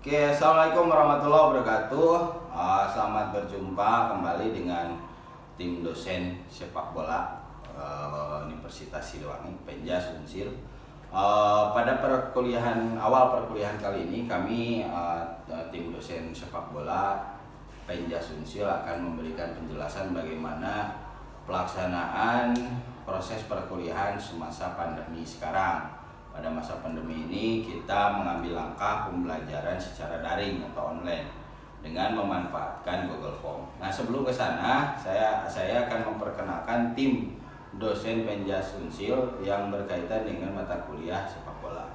Oke, assalamualaikum warahmatullahi wabarakatuh. Selamat berjumpa kembali dengan tim dosen sepak bola Universitas Siliwangi, Penjas Unsir. Pada awal perkuliahan kali ini kami tim dosen sepak bola Penjas Unsir akan memberikan penjelasan bagaimana pelaksanaan proses perkuliahan semasa pandemi sekarang. Pada masa pandemi ini kita mengambil langkah pembelajaran secara daring atau online dengan memanfaatkan Google Form. Nah, sebelum ke sana saya akan memperkenalkan tim dosen Penjas Unsil yang berkaitan dengan mata kuliah sepak bola.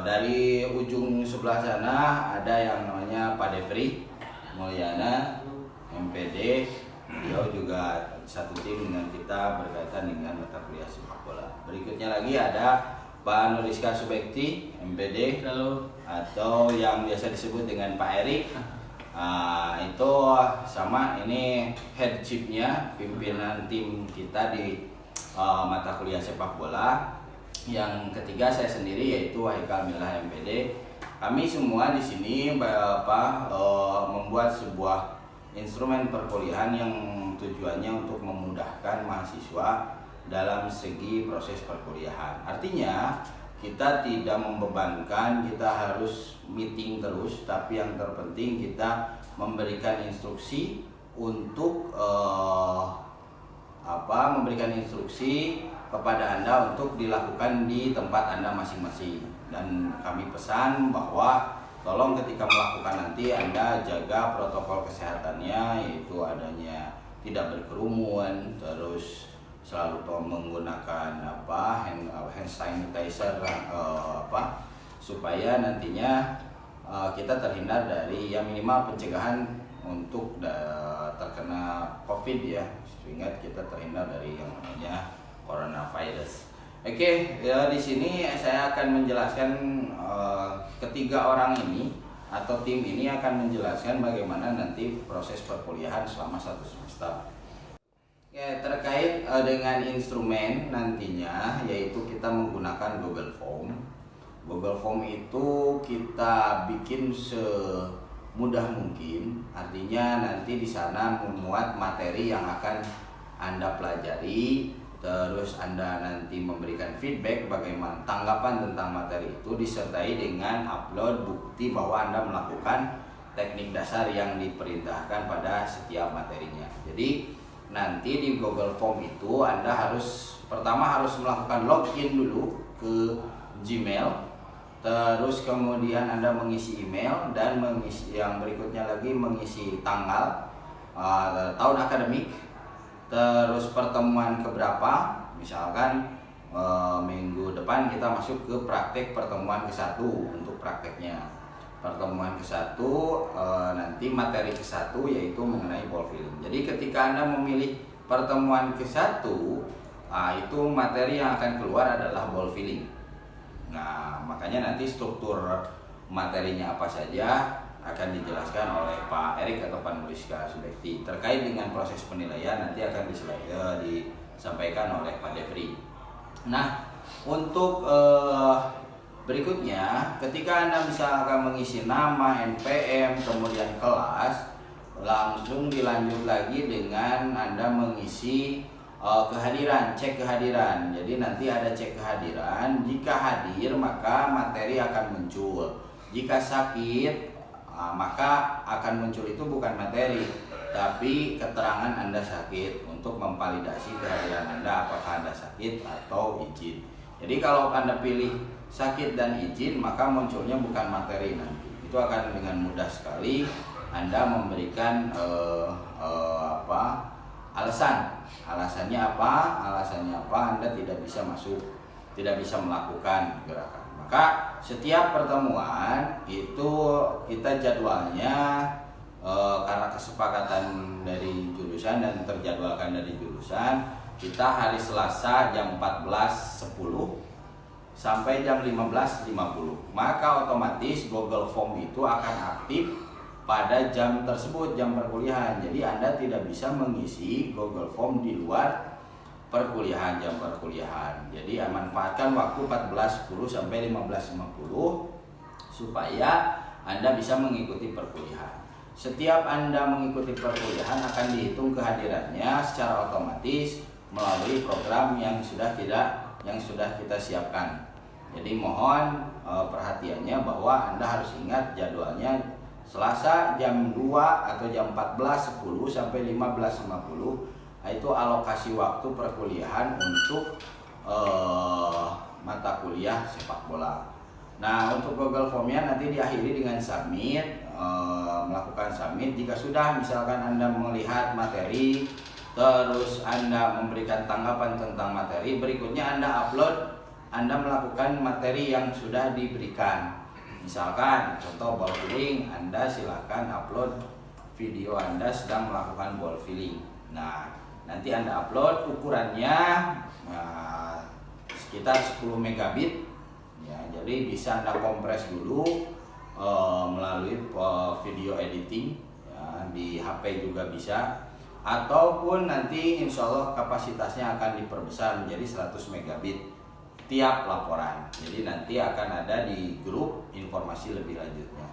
Dari ujung sebelah sana ada yang namanya Pak Devri Mulyana, MPD. Beliau juga satu tim dengan kita berkaitan dengan mata kuliah sepak bola. Berikutnya lagi ada Pak Nuriska Subekti, MPD. Halo. Atau yang biasa disebut dengan Pak Erik. Itu sama, ini head chiefnya, pimpinan tim kita di mata kuliah sepak bola. Yang ketiga saya sendiri, yaitu Haikal Milah, MPD. Kami semua di sini membuat sebuah instrumen perkuliahan yang tujuannya untuk memudahkan mahasiswa dalam segi proses perkuliahan. Artinya kita tidak membebankan, kita harus meeting terus, tapi yang terpenting kita memberikan instruksi untuk memberikan instruksi kepada Anda untuk dilakukan di tempat Anda masing-masing. Dan kami pesan bahwa tolong ketika melakukan nanti Anda jaga protokol kesehatannya, yaitu adanya tidak berkerumun, terus selalu menggunakan hand sanitizer supaya nantinya kita terhindar dari minimal pencegahan untuk terkena COVID ya, sehingga kita terhindar dari yang namanya coronavirus. Oke, ya di sini saya akan menjelaskan ketiga orang ini atau tim ini akan menjelaskan bagaimana nanti proses perkuliahan selama 1 semester. Ya, terkait dengan instrumen nantinya, yaitu kita menggunakan Google Form. Google Form itu kita bikin semudah mungkin. Artinya nanti di sana memuat materi yang akan Anda pelajari, terus Anda nanti memberikan feedback bagaimana tanggapan tentang materi itu, disertai dengan upload bukti bahwa Anda melakukan teknik dasar yang diperintahkan pada setiap materinya. Jadi nanti di Google Form itu Anda pertama harus melakukan login dulu ke Gmail, terus kemudian Anda mengisi email, dan yang berikutnya lagi mengisi tanggal, tahun akademik, terus pertemuan keberapa. Misalkan minggu depan kita masuk ke praktek pertemuan ke-1 untuk prakteknya. Pertemuan ke-1 nanti materi ke-1 yaitu mengenai ball filling. Jadi ketika Anda memilih pertemuan ke-1, itu materi yang akan keluar adalah ball filling. Nah, makanya nanti struktur materinya apa saja akan dijelaskan oleh Pak Erik atau Pak Nuriska Subekti. Terkait dengan proses penilaian nanti akan disampaikan oleh Pak Devri. Nah, untuk berikutnya, ketika Anda misalkan mengisi nama, NPM, kemudian kelas, langsung dilanjut lagi dengan Anda mengisi kehadiran, cek kehadiran. Jadi nanti ada cek kehadiran, jika hadir maka materi akan muncul. Jika sakit, maka akan muncul itu bukan materi, tapi keterangan Anda sakit untuk memvalidasi kehadiran Anda apakah Anda sakit atau izin. Jadi kalau Anda pilih sakit dan izin, maka munculnya bukan materi nanti. Itu akan dengan mudah sekali Anda memberikan alasan Alasannya apa? Anda tidak bisa masuk, tidak bisa melakukan gerakan. Maka setiap pertemuan itu kita jadwalnya karena kesepakatan dari jurusan dan terjadwalkan dari jurusan, kita hari Selasa jam 14.10 sampai jam 15.50. Maka otomatis Google Form itu akan aktif pada jam tersebut, jam perkuliahan. Jadi Anda tidak bisa mengisi Google Form di luar perkuliahan, jam perkuliahan. Jadi manfaatkan waktu 14.10 sampai 15.50 supaya Anda bisa mengikuti perkuliahan. Setiap Anda mengikuti perkuliahan akan dihitung kehadirannya secara otomatis melalui program yang sudah kita siapkan. Jadi mohon perhatiannya bahwa Anda harus ingat jadwalnya Selasa jam 2 atau jam 14.10 sampai 15.50 itu alokasi waktu perkuliahan untuk mata kuliah sepak bola. Nah, untuk Google Form-nya nanti diakhiri dengan submit, melakukan submit. Jika sudah misalkan Anda melihat materi, terus Anda memberikan tanggapan tentang materi, berikutnya Anda upload, Anda melakukan materi yang sudah diberikan. Misalkan contoh ball filling, Anda silakan upload video Anda sedang melakukan ball filling. Nah, nanti Anda upload, ukurannya sekitar 10 megabit ya, jadi bisa Anda kompres dulu melalui video editing ya, di HP juga bisa, ataupun nanti insya Allah kapasitasnya akan diperbesar menjadi 100 megabit tiap laporan. Jadi nanti akan ada di grup informasi lebih lanjutnya.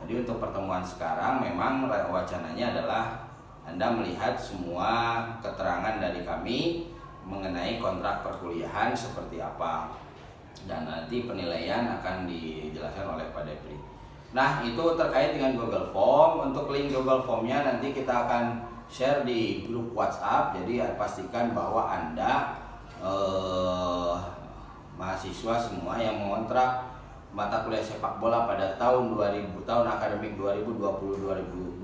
Jadi untuk pertemuan sekarang memang wacananya adalah Anda melihat semua keterangan dari kami mengenai kontrak perkuliahan seperti apa, dan nanti penilaian akan dijelaskan oleh Pak Depri. Nah, itu terkait dengan Google Form. Untuk link Google Form-nya nanti kita akan share di grup WhatsApp. Jadi pastikan bahwa Anda mahasiswa semua yang mengontrak mata kuliah sepak bola pada tahun akademik 2020-2021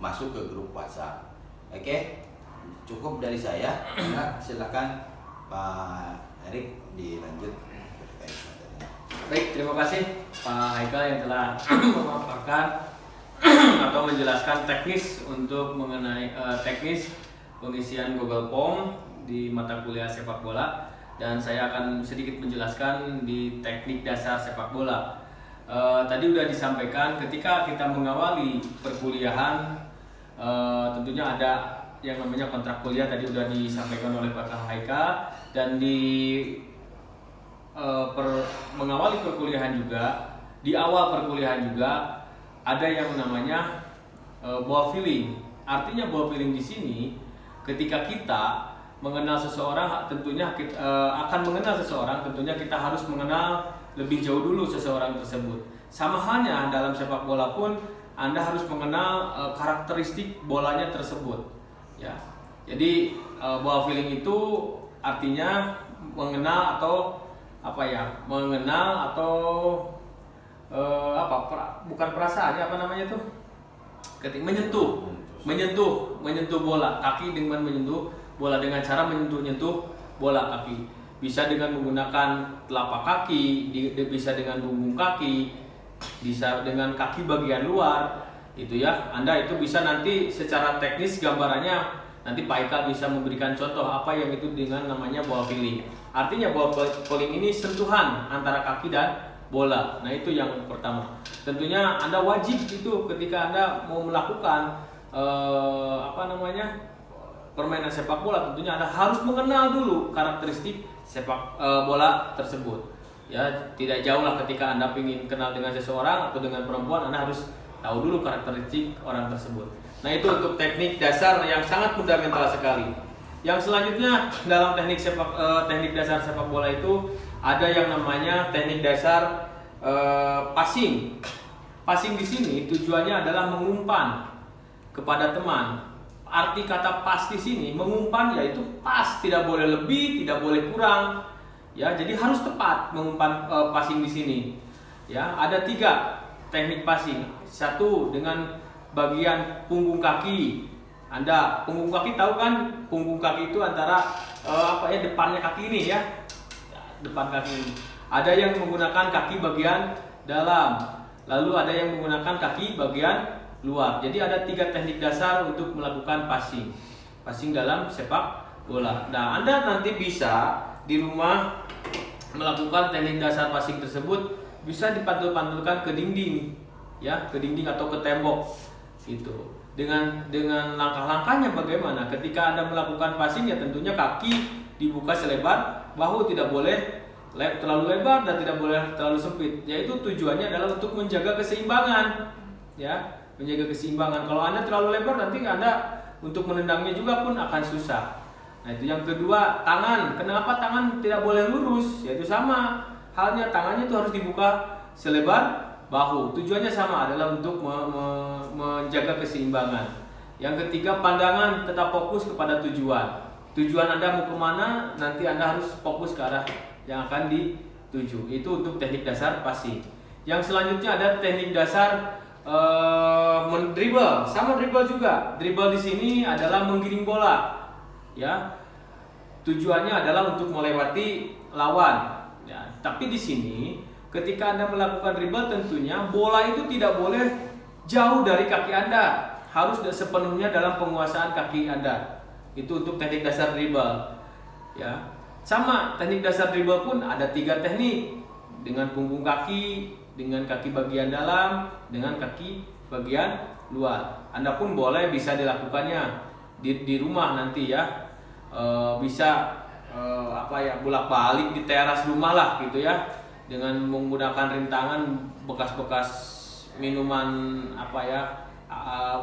masuk ke grup WhatsApp. Oke, cukup dari saya. Nah, silakan Pak Erik dilanjut. Baik, terima kasih Pak Haikal yang telah memaparkan atau menjelaskan teknis untuk mengenai teknis pengisian Google Form di mata kuliah sepak bola, dan saya akan sedikit menjelaskan di teknik dasar sepak bola. Tadi sudah disampaikan ketika kita mengawali perkuliahan, tentunya ada yang namanya kontrak kuliah, tadi sudah disampaikan oleh Pak Haikal, dan mengawali perkuliahan juga, di awal perkuliahan juga ada yang namanya ball filling. Artinya ball filling di sini ketika kita mengenal seseorang, tentunya kita akan mengenal seseorang, tentunya kita harus mengenal lebih jauh dulu seseorang tersebut. Sama halnya dalam sepak bola pun Anda harus mengenal karakteristik bolanya tersebut. Ya, jadi ball filling itu artinya mengenal atau bukan perasaan, apa namanya tuh? Ketika menyentuh bola, kaki dengan menyentuh bola dengan cara menyentuh bola kaki. Bisa dengan menggunakan telapak kaki, bisa dengan punggung kaki, bisa dengan kaki bagian luar. Itu ya, Anda itu bisa nanti secara teknis gambarannya nanti Pak Eka bisa memberikan contoh apa yang itu dengan namanya ball filling. Artinya ball filling ini sentuhan antara kaki dan bola. Nah, itu yang pertama. Tentunya Anda wajib itu ketika Anda mau melakukan permainan sepak bola, tentunya Anda harus mengenal dulu karakteristik sepak bola tersebut. Ya, tidak jauh lah ketika Anda ingin kenal dengan seseorang atau dengan perempuan, Anda harus tahu dulu karakteristik orang tersebut. Nah, itu untuk teknik dasar yang sangat fundamental sekali. Yang selanjutnya dalam teknik dasar sepak bola itu ada yang namanya teknik dasar passing. Passing di sini tujuannya adalah mengumpan kepada teman. Arti kata pas di sini mengumpan yaitu pas, tidak boleh lebih, tidak boleh kurang. Ya, jadi harus tepat mengumpan passing di sini. Ya, ada 3 teknik passing. 1 dengan bagian punggung kaki Anda punggung kaki tahu kan, punggung kaki itu antara depannya kaki ini ya, depan kaki ini. Ada yang menggunakan kaki bagian dalam, lalu ada yang menggunakan kaki bagian luar. Jadi ada 3 teknik dasar untuk melakukan passing dalam sepak bola. Nah, Anda nanti bisa di rumah melakukan teknik dasar passing tersebut, bisa dipantul-pantulkan ke dinding ya, ke dinding atau ke tembok gitu. Dengan langkah-langkahnya bagaimana? Ketika Anda melakukan passing ya tentunya kaki dibuka selebar bahu, tidak boleh terlalu lebar dan tidak boleh terlalu sempit. Yaitu tujuannya adalah untuk menjaga keseimbangan ya, menjaga keseimbangan. Kalau Anda terlalu lebar nanti Anda untuk menendangnya juga pun akan susah. Nah, itu yang kedua, tangan. Kenapa tangan tidak boleh lurus? Yaitu sama halnya, tangannya itu harus dibuka selebar bahu. Tujuannya sama, adalah untuk menjaga keseimbangan. Yang ketiga, pandangan, tetap fokus kepada tujuan. Tujuan Anda mau kemana, nanti Anda harus fokus ke arah yang akan dituju. Itu untuk teknik dasar passing. Yang selanjutnya ada teknik dasar mendribble. Sama dribble juga. Dribble di sini adalah menggiring bola. Ya. Tujuannya adalah untuk melewati lawan. Ya, tapi di sini ketika Anda melakukan dribble tentunya bola itu tidak boleh jauh dari kaki Anda. Harus sepenuhnya dalam penguasaan kaki Anda. Itu untuk teknik dasar dribble. Ya. Sama, teknik dasar dribble pun ada 3 teknik. Dengan punggung kaki, dengan kaki bagian dalam, dengan kaki bagian luar. Anda pun boleh bisa dilakukannya di rumah nanti ya. Bisa bolak-balik di teras rumah lah gitu ya. Dengan menggunakan rintangan bekas-bekas minuman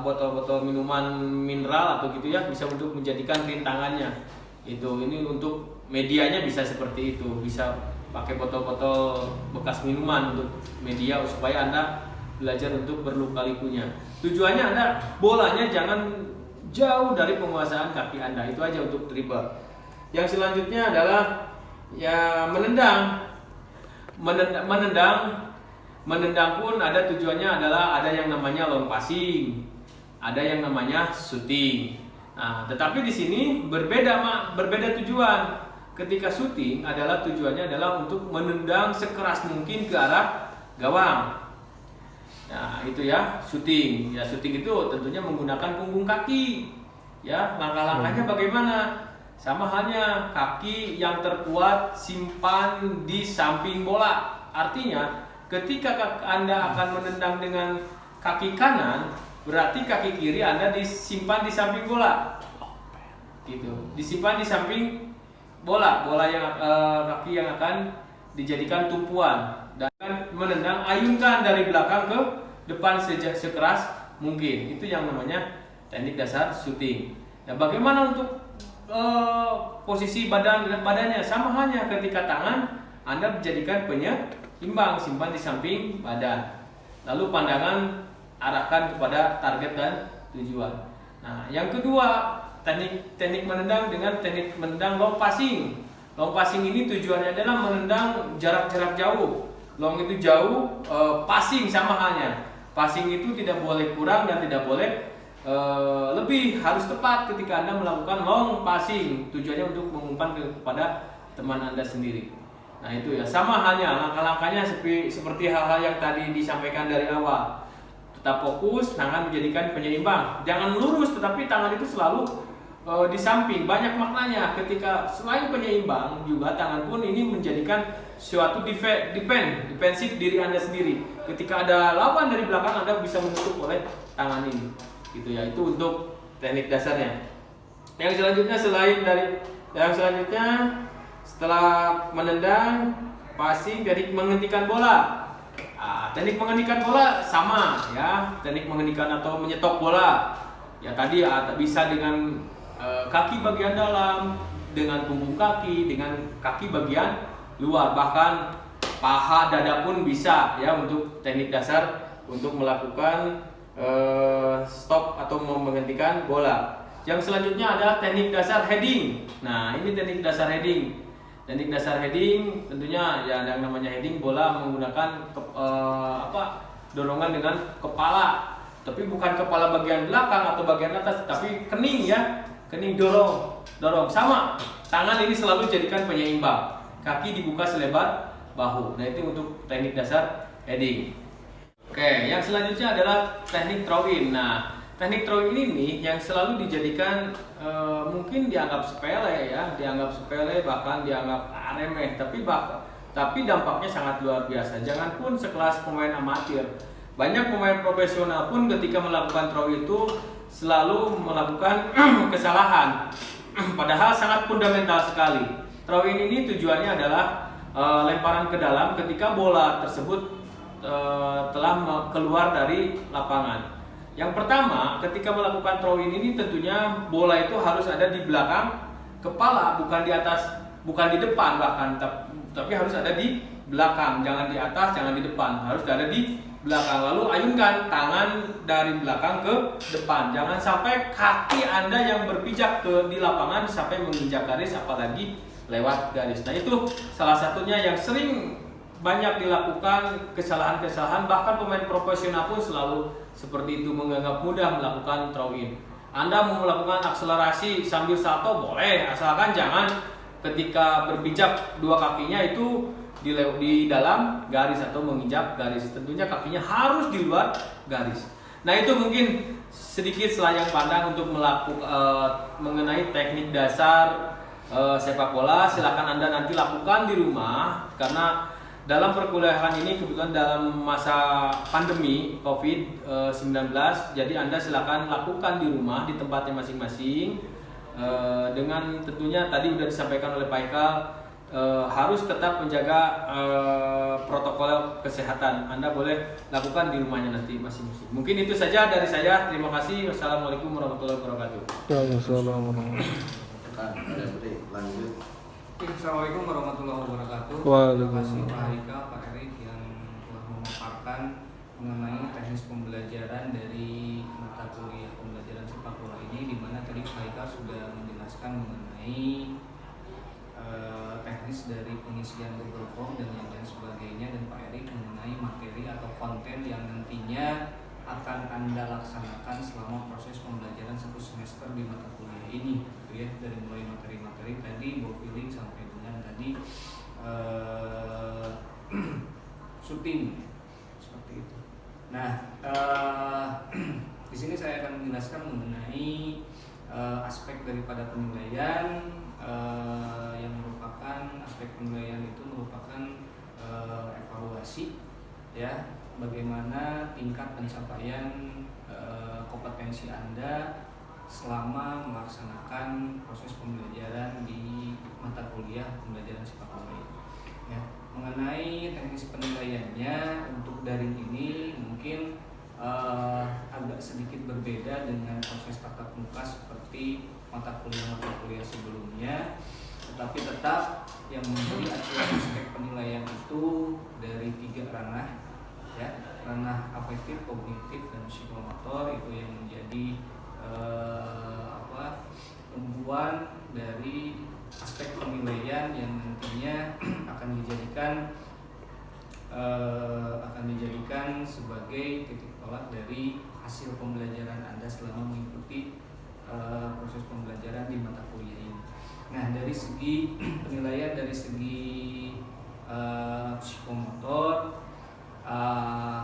botol-botol minuman mineral atau gitu ya, bisa untuk menjadikan rintangannya. Ini untuk medianya bisa seperti itu, bisa pakai botol-botol bekas minuman untuk media supaya Anda belajar untuk berluka-likunya. Tujuannya Anda bolanya jangan jauh dari penguasaan kaki Anda. Itu aja untuk dribble. Yang selanjutnya adalah ya menendang. Menendang pun ada tujuannya, adalah ada yang namanya long passing, ada yang namanya shooting. Nah, tetapi di sini berbeda tujuan. Ketika shooting adalah tujuannya adalah untuk menendang sekeras mungkin ke arah gawang. Nah, itu ya shooting. Ya, shooting itu tentunya menggunakan punggung kaki. Ya, langkah-langkahnya bagaimana? Sama halnya, kaki yang terkuat simpan di samping bola. Artinya, ketika Anda akan menendang dengan kaki kanan, berarti kaki kiri Anda disimpan di samping bola. Gitu. Disimpan di samping bola yang kaki yang akan dijadikan tumpuan, dan menendang, ayunkan dari belakang ke depan sekeras mungkin. Itu yang namanya teknik dasar shooting. Nah, bagaimana untuk posisi badannya? Sama halnya, ketika tangan Anda menjadikan penyeimbang, simpan di samping badan. Lalu pandangan arahkan kepada target dan tujuan. Nah, yang kedua, teknik menendang dengan teknik menendang long passing. Long passing ini tujuannya adalah menendang jarak-jarak jauh. Long itu jauh, passing sama halnya. Passing itu tidak boleh kurang dan tidak boleh lebih, harus tepat ketika Anda melakukan long passing. Tujuannya untuk mengumpan kepada teman Anda sendiri. Nah, itu ya, sama halnya langkah-langkahnya seperti hal-hal yang tadi disampaikan dari awal. Tetap fokus, tangan menjadikan penyeimbang. Jangan lurus, tetapi tangan itu selalu di samping. Banyak maknanya. Ketika selain penyeimbang, juga tangan pun ini menjadikan suatu defensif diri Anda sendiri. Ketika ada lawan dari belakang, Anda bisa menutup oleh tangan ini. Gitu ya. Itu untuk teknik dasarnya. Yang selanjutnya setelah menendang, passing, teknik menghentikan bola. Teknik menghentikan bola sama ya, teknik menghentikan atau menyetop bola. Ya tadi bisa dengan kaki bagian dalam, dengan punggung kaki, dengan kaki bagian luar, bahkan paha, dada pun bisa ya, untuk teknik dasar untuk melakukan stop atau menghentikan bola. Yang selanjutnya ada teknik dasar heading. Nah, ini teknik dasar heading. Teknik dasar heading tentunya ya, yang namanya heading, bola menggunakan dorongan dengan kepala tapi bukan kepala bagian belakang atau bagian atas, tapi kening ya, kening dorong sama. Tangan ini selalu jadikan penyeimbang, kaki dibuka selebar bahu. Nah itu untuk teknik dasar heading. Oke, yang selanjutnya adalah teknik throw in. Nah, teknik throw in ini yang selalu dijadikan mungkin dianggap sepele ya, bahkan dianggap remeh, tapi dampaknya sangat luar biasa. Jangan pun sekelas pemain amatir, banyak pemain profesional pun ketika melakukan throw itu selalu melakukan kesalahan. Padahal sangat fundamental sekali. Throw in ini tujuannya adalah lemparan ke dalam ketika bola tersebut telah keluar dari lapangan. Yang pertama, ketika melakukan throw in ini tentunya bola itu harus ada di belakang kepala, bukan di atas, bukan di depan bahkan, tapi harus ada di belakang, jangan di atas, jangan di depan, harus ada di belakang. Lalu ayunkan tangan dari belakang ke depan, jangan sampai kaki Anda yang berpijak di lapangan sampai menginjak garis, apalagi lewat garis. Nah itu salah satunya yang sering banyak dilakukan kesalahan-kesalahan, bahkan pemain profesional pun selalu seperti itu, menganggap mudah melakukan throw in. Anda mau melakukan akselerasi sambil salto boleh, asalkan jangan ketika berpijak dua kakinya itu di dalam garis atau menginjak garis. Tentunya kakinya harus di luar garis. Nah itu mungkin sedikit selayang pandang untuk mengenai teknik dasar sepak bola. Silakan Anda nanti lakukan di rumah, karena dalam perkuliahan ini kebetulan dalam masa pandemi COVID-19, jadi Anda silakan lakukan di rumah di tempatnya masing-masing, dengan tentunya tadi sudah disampaikan oleh Pak Eka, harus tetap menjaga protokol kesehatan. Anda boleh lakukan di rumahnya nanti masing-masing. Mungkin itu saja dari saya. Terima kasih. Wassalamualaikum warahmatullahi wabarakatuh. Waalaikumsalam warahmatullahi Lanjut. Assalamualaikum warahmatullahi wabarakatuh. Waalaikumsalam. Terima kasih Pak Ika, Pak Erik yang telah memaparkan mengenai teknis pembelajaran dari mata kuliah pembelajaran sepak bola ini, di mana tadi Pak Ika sudah menjelaskan mengenai teknis dari pengisian Google Form dan yang lain sebagainya, dan Pak Erik mengenai materi atau konten yang nantinya akan Anda laksanakan selama proses pembelajaran satu semester di mata kuliah ini, gitu ya, dari mulai materi-materi tadi, ball feeling sampai dengan tadi shooting seperti itu. Nah, di sini saya akan menjelaskan mengenai aspek daripada penilaian, yang merupakan aspek penilaian itu merupakan evaluasi, ya, bagaimana tingkat pencapaian kompetensi Anda selama melaksanakan proses pembelajaran di mata kuliah pembelajaran sepak bola ini. Ya, mengenai teknis penilaiannya untuk daring ini mungkin agak sedikit berbeda dengan proses tatap muka seperti mata kuliah sebelumnya, tetapi tetap yang menjadi acuan aspek penilaian itu dari 3 ranah, ya, ranah afektif, kognitif, dan psikomotor. Itu yang menjadi tumpuan dari aspek penilaian yang nantinya akan dijadikan sebagai titik tolak dari hasil pembelajaran Anda selama mengikuti proses pembelajaran di mata kuliah ini. Nah, dari segi penilaian, dari segi psikomotor,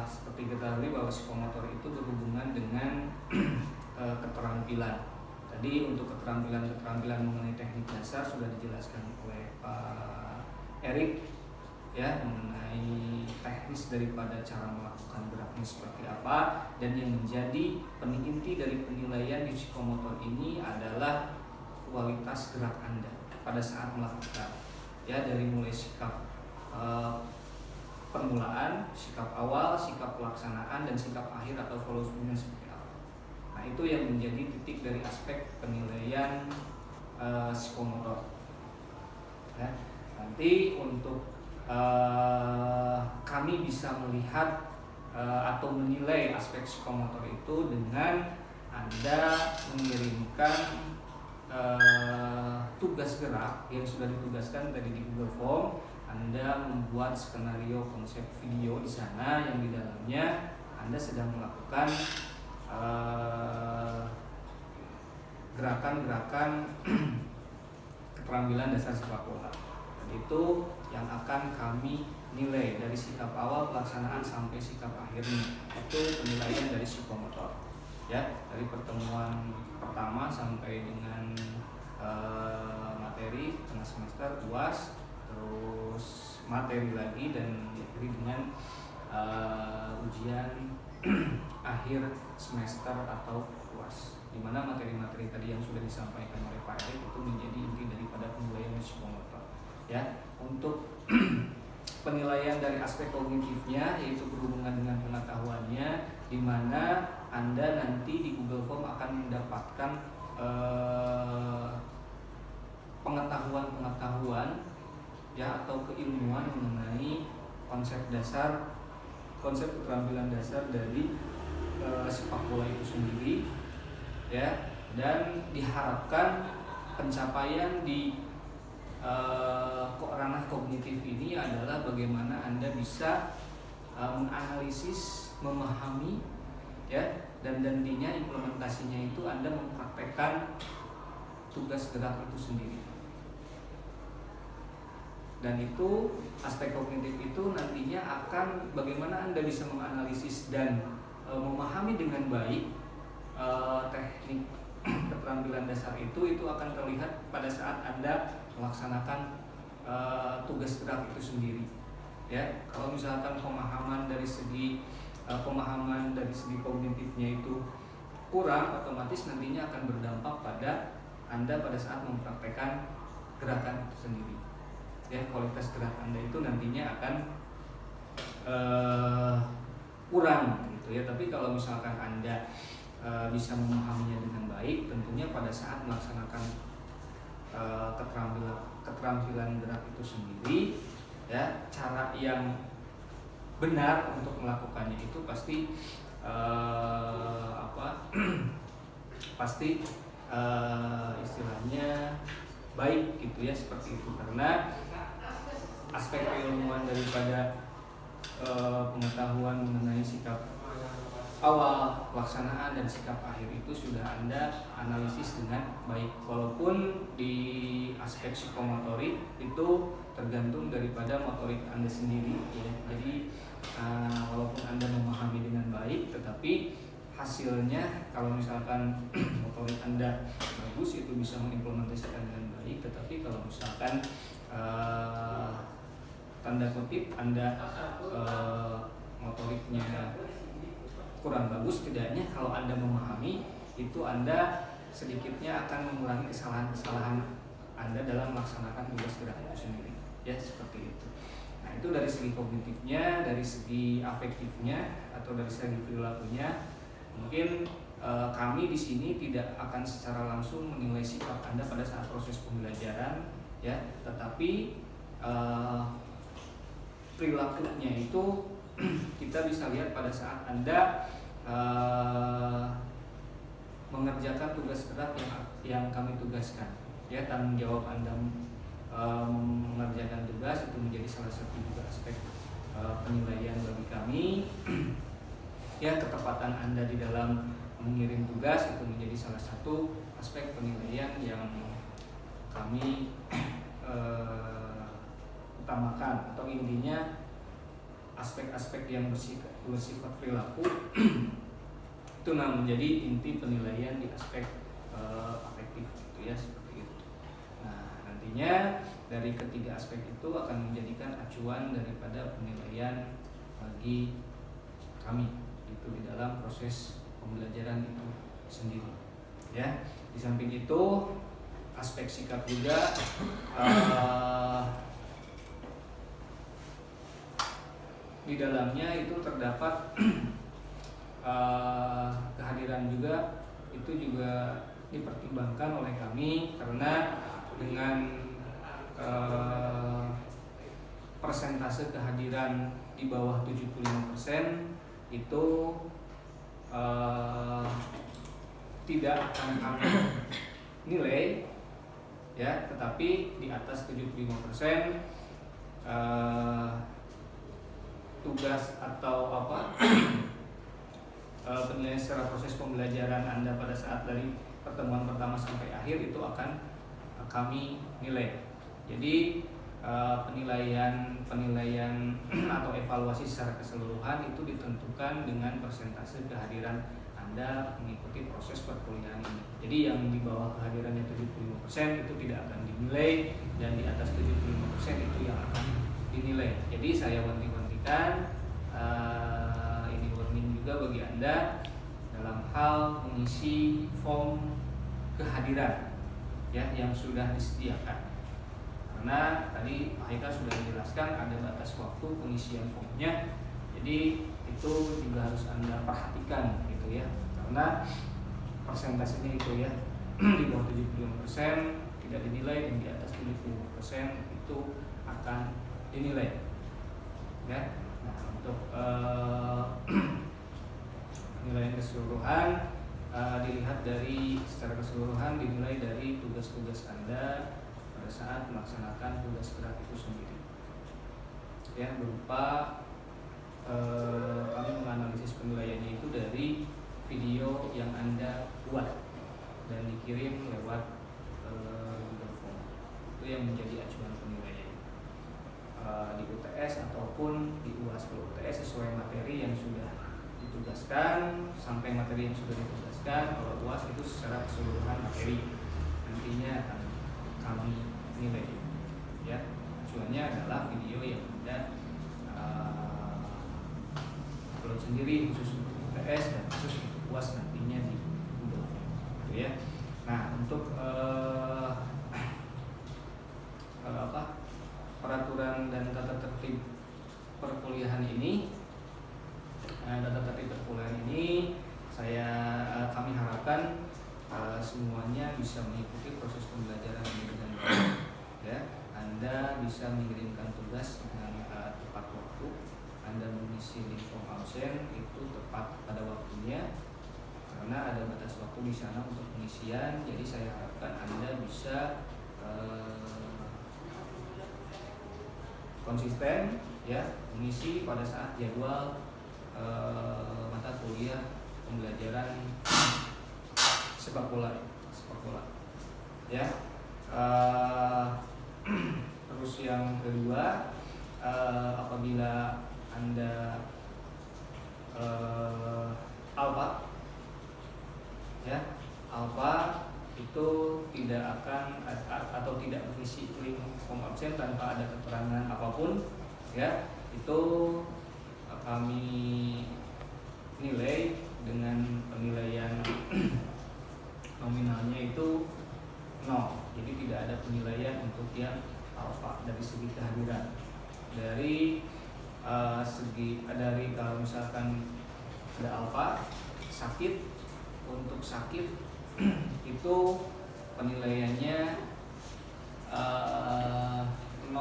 seperti kita ketahui bahwa psikomotor itu berhubungan dengan keterampilan. Tadi untuk keterampilan mengenai teknik dasar sudah dijelaskan oleh Pak Erik, ya, mengenai teknis daripada cara melakukan geraknya seperti apa, dan yang menjadi inti dari penilaian di psikomotor ini adalah kualitas gerak Anda pada saat melakukan, ya, dari mulai sikap permulaan, sikap awal, sikap pelaksanaan, dan sikap akhir atau follow-through-nya seperti apa. Nah, itu yang menjadi titik dari aspek penilaian psikomotor. Ya, nanti untuk kami bisa melihat atau menilai aspek psikomotor itu dengan Anda mengirimkan tugas gerak yang sudah ditugaskan tadi di Google Form. Anda membuat skenario konsep video di sana yang di dalamnya Anda sedang melakukan gerakan-gerakan keterampilan dasar sepak bola. Dan itu yang akan kami nilai dari sikap awal pelaksanaan sampai sikap akhirnya. Itu penilaian dari psikomotor. Ya, dari pertemuan pertama sampai dengan materi tengah semester UAS, terus materi lagi, dan diakhiri dengan ujian akhir semester atau UAS, di mana materi-materi tadi yang sudah disampaikan oleh Pak Erik itu menjadi inti daripada penilaian psikomotor. Ya, untuk penilaian dari aspek kognitifnya, yaitu berhubungan dengan pengetahuannya, di mana Anda nanti di Google Form akan mendapatkan pengetahuan-pengetahuan ya, atau keilmuan mengenai konsep keterampilan dasar dari sepak bola itu sendiri, ya. Dan diharapkan pencapaian di ranah kognitif ini adalah bagaimana Anda bisa menganalisis, memahami, ya, dan nantinya implementasinya itu Anda mempraktekkan tugas gerak itu sendiri. Dan itu aspek kognitif itu nantinya akan bagaimana Anda bisa menganalisis dan memahami dengan baik teknik keterampilan dasar itu akan terlihat pada saat Anda melaksanakan tugas gerak itu sendiri. Ya, kalau misalkan pemahaman dari segi kognitifnya itu kurang, otomatis nantinya akan berdampak pada Anda pada saat mempraktekkan gerakan itu sendiri. Ya, kualitas gerak Anda itu nantinya akan kurang gitu ya. Tapi kalau misalkan Anda bisa memahaminya dengan baik, tentunya pada saat melaksanakan keterampilan gerak itu sendiri, ya, cara yang benar untuk melakukannya itu pasti pasti istilahnya baik gitu ya, seperti itu. Karena aspek keilmuan daripada pengetahuan mengenai sikap awal, pelaksanaan, dan sikap akhir itu sudah Anda analisis dengan baik. Walaupun di aspek psikomotorik itu tergantung daripada motorik Anda sendiri ya. Jadi walaupun Anda memahami dengan baik, tetapi hasilnya kalau misalkan motorik Anda bagus, itu bisa mengimplementasikan dengan baik. Tetapi kalau misalkan tanda kutip Anda motoriknya kurang bagus, setidaknya kalau Anda memahami itu, Anda sedikitnya akan mengurangi kesalahan-kesalahan Anda dalam melaksanakan tugas gerak itu sendiri. Ya, seperti itu. Nah, itu dari segi kognitifnya, dari segi afektifnya atau dari segi perilakunya. Mungkin kami di sini tidak akan secara langsung menilai sikap Anda pada saat proses pembelajaran, ya, tetapi perilakunya itu kita bisa lihat pada saat Anda mengerjakan tugas gerak yang kami tugaskan. Ya, tanggung jawab Anda mengerjakan tugas itu menjadi salah satu juga aspek penilaian bagi kami. Ya, ketepatan Anda di dalam mengirim tugas itu menjadi salah satu aspek penilaian yang kami utamakan, atau intinya aspek-aspek yang bersifat perilaku itu menjadi inti penilaian di aspek afektif gitu ya, seperti itu. Nah, nantinya dari ketiga aspek itu akan menjadikan acuan daripada penilaian bagi kami itu di dalam proses pembelajaran itu sendiri. Ya, di samping itu aspek sikap juga di dalamnya itu terdapat kehadiran juga, itu juga dipertimbangkan oleh kami karena dengan persentase kehadiran di bawah 75% itu tidak akan kami nilai ya, tetapi di atas 75% tugas atau penilaian secara proses pembelajaran Anda pada saat dari pertemuan pertama sampai akhir itu akan kami nilai. Jadi penilaian atau evaluasi secara keseluruhan itu ditentukan dengan persentase kehadiran Anda mengikuti proses perkuliahan ini. Jadi yang di bawah kehadirannya 75% itu tidak akan dinilai, dan di atas 75% itu yang akan dinilai. Jadi saya wanti-wantikan, ini warning juga bagi Anda dalam hal mengisi form kehadiran ya yang sudah disediakan. Karena tadi Pak Haikal sudah menjelaskan ada batas waktu pengisian formnya, jadi itu juga harus Anda perhatikan gitu ya, karena persentasenya itu ya di bawah 75% tidak dinilai, dan di atas 75% itu akan dinilai ya. Nah, untuk penilaian keseluruhan dilihat dari secara keseluruhan dinilai dari tugas-tugas Anda pada saat melaksanakan tugas berat itu sendiri ya, berupa kami menganalisis penilaiannya itu dari video yang Anda buat dan dikirim lewat Google Form. Itu yang menjadi acuan penilaian di UTS ataupun di UAS. Kalau UTS sesuai materi yang sudah ditugaskan, sampai materi yang sudah ditugaskan. Kalau UAS itu secara keseluruhan materi nantinya akan kami nilai ya. Acuannya adalah video yang Anda upload sendiri khusus untuk UTS dan khusus untuk UAS nantinya di Google gitu ya. Nah, untuk peraturan dan tata tertib perkuliahan ini, kami harapkan semuanya bisa mengikuti proses pembelajaran ini dengan baik ya. Anda bisa mengirimkan tugas dengan tepat waktu, Anda mengisi di form absen itu tepat pada waktunya, karena ada batas waktu di sana untuk pengisian. Jadi saya harapkan Anda bisa konsisten ya mengisi pada saat jadwal mata kuliah pembelajaran sepak bola ya. Terus yang kedua, apabila Anda alfa ya, alfa itu tidak akan atau tidak mengisi link form absen tanpa ada keterangan apapun ya, itu kami nilai dengan penilaian nominalnya itu 0. Jadi tidak ada penilaian untuk yang alfa dari segi kehadiran. Dari kalau misalkan ada alfa sakit, untuk sakit itu penilaiannya 0,50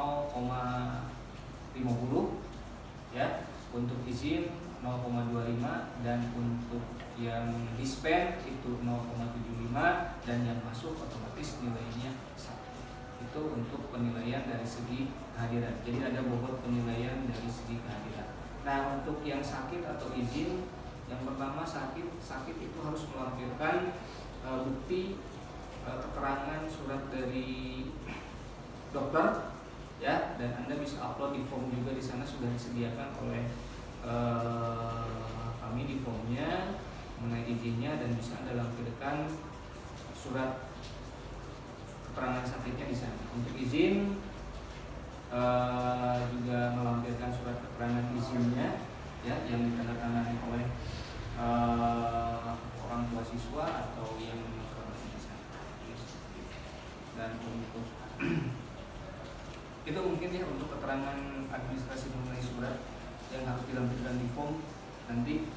ya, untuk izin 0,25, dan untuk yang dispen itu 0,75, dan yang masuk otomatis nilainya 1. Itu untuk penilaian dari segi kehadiran. Jadi ada bobot penilaian dari segi kehadiran. Nah, untuk yang sakit atau izin, yang pertama sakit itu harus melampirkan bukti keterangan surat dari dokter ya, dan Anda bisa upload di form juga, di sana sudah disediakan oleh kami di formnya mengenai izinnya, dan bisa Anda lampirkan surat keterangan sakitnya di sana. Untuk izin juga melampirkan surat keterangan izinnya ya, yang ditandatangani oleh orang tua siswa atau yang di sana. Dan untuk itu mungkin ya untuk keterangan administrasi mengenai surat yang harus dilampirkan di form nanti,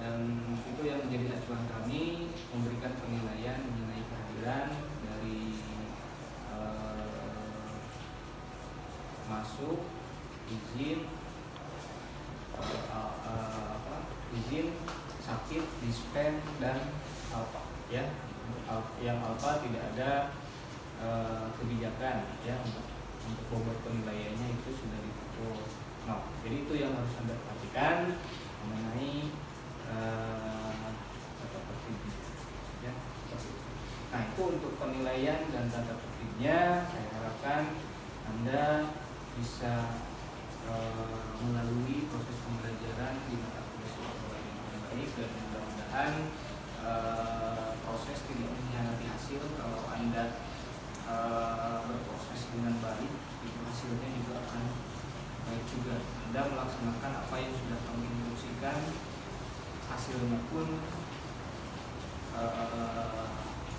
dan itu yang menjadi acuan kami memberikan penilaian mengenai kehadiran dari masuk, izin, izin, sakit, dispen, dan alfa ya. Yang alfa tidak ada kebijakan ya, untuk bobot penilaiannya itu sudah dipukul 0. Jadi itu yang harus Anda perhatikan. mengenai tata tertib. Ya, seperti itu. Nah, itu untuk penilaian dan tata tertibnya. Saya harapkan Anda bisa melalui proses pembelajaran di mata kuliah sepak bola dengan baik, dan mudah-mudahan proses tidak mengkhianati hasil. Kalau Anda berproses dengan baik, itu hasilnya juga akan baik juga. Anda melaksanakan apa yang sudah kami instruksikan, hasilnya pun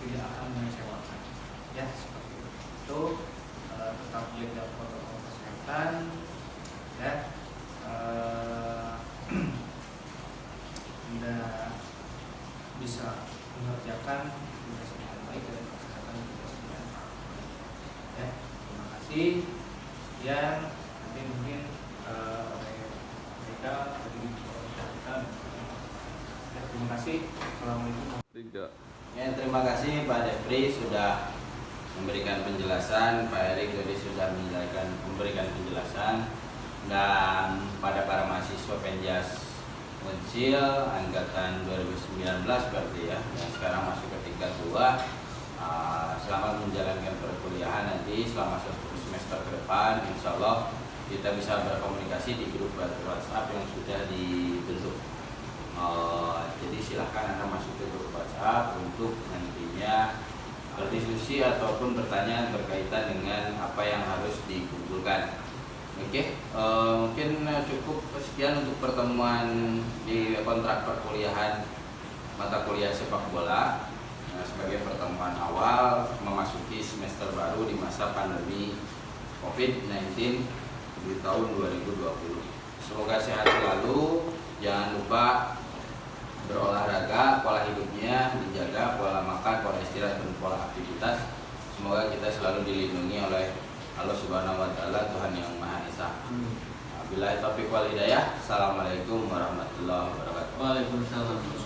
tidak akan mengecewakan. Ya, seperti itu. Tetap jaga protokol kesehatan, ya. Anda bisa mengerjakan tugas dengan baik dan kesehatan tugas dengan baik. Ya, terima kasih. Sekian, nanti mungkin oleh mereka dari kita. Ya, terima kasih. Assalamualaikum. Ya, terima kasih Pak Depri sudah memberikan penjelasan, Pak Erik tadi sudah memberikan penjelasan, dan pada para mahasiswa Penjas Unsil angkatan 2019 berarti ya, yang sekarang masuk ke tingkat 2, selamat menjalankan perkuliahan nanti selama 1 semester ke depan. Insya Allah kita bisa berkomunikasi di grup WhatsApp yang sudah dibentuk. Jadi silahkan Anda masuk ke grup WhatsApp untuk nantinya berdiskusi ataupun bertanya berkaitan dengan apa yang harus dikumpulkan. Oke, mungkin cukup sekian untuk pertemuan di kontrak perkuliahan mata kuliah sepak bola sebagai pertemuan awal memasuki semester baru di masa pandemi COVID-19 di tahun 2020. Semoga sehat selalu, jangan lupa berolahraga, pola hidupnya dijaga, pola makan, pola istirahat, dan pola aktivitas. Semoga kita selalu dilindungi oleh Allah Subhanahu wa Ta'ala, Tuhan yang Maha Esa. Billahi taufiq wal hidayah. Assalamualaikum warahmatullahi wabarakatuh. Waalaikumsalam.